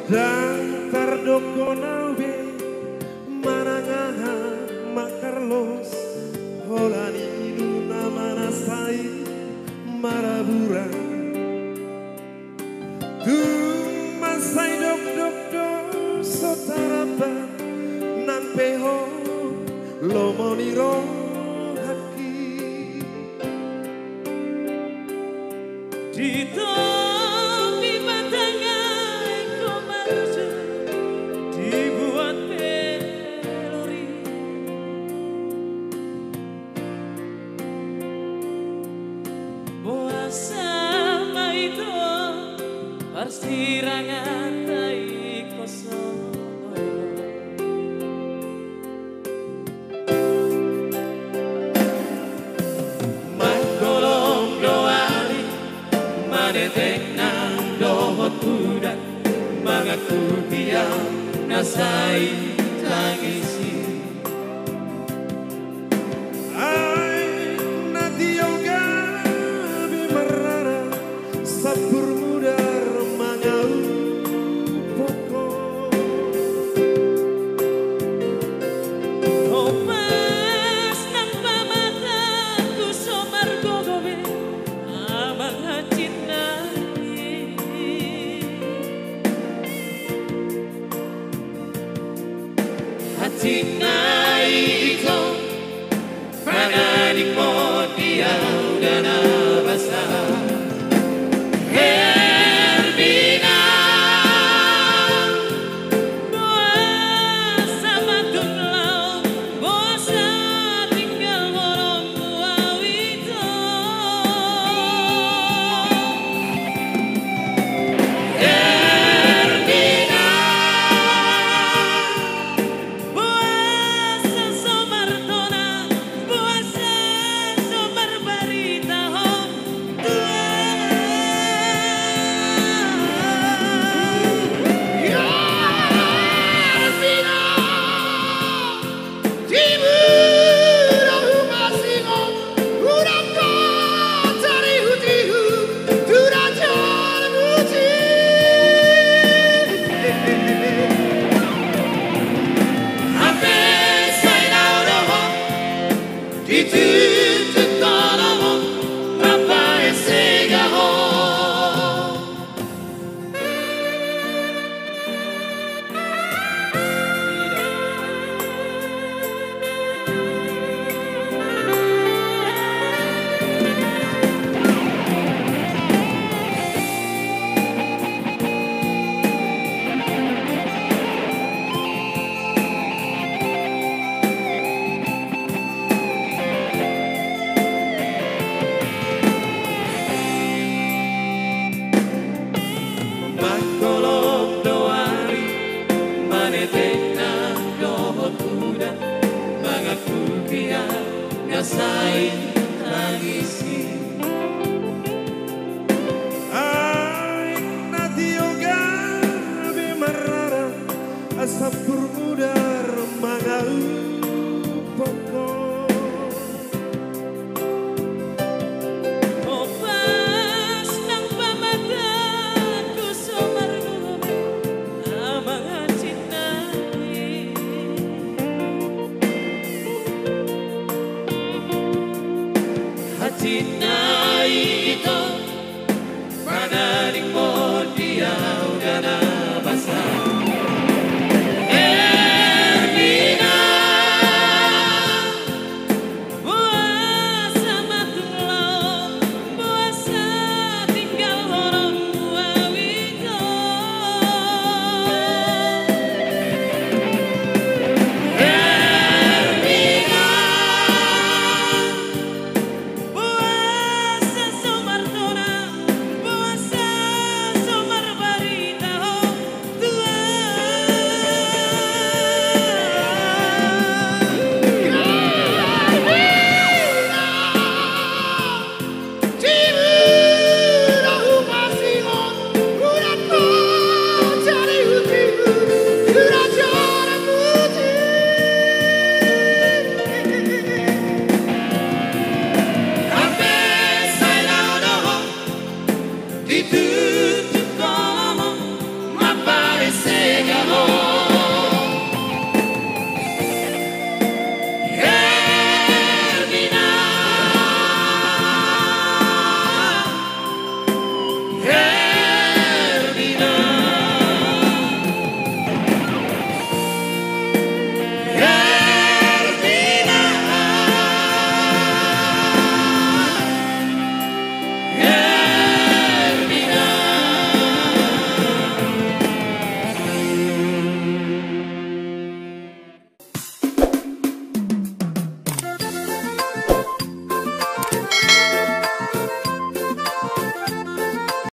Dan tardoko nawe manangaha makarlos holani luna manasai marabura tu masai dok dok dok sotarapa nan peho lomoniro haki Dito sama itu persirangan tai kosong magolong doali manetek nang dohot udah mengaku diam nasai tangisi Sabur mudar mangau pokok Opas nang pamata ku somar gogobe abang hacit nani Hacit nai ito pananik mo dia udah nabasa Ngasain tangisi Ay natioga bimarara asapur mudar mangau pokok Opas nang pamata ku somar gogobe abang hacit nani Hacit nai itu pananik mo dia udah nabasa Ermina buasa matulong buasa tinggal orang wawito Ermina buasa somartona buasa somar barita tua Itu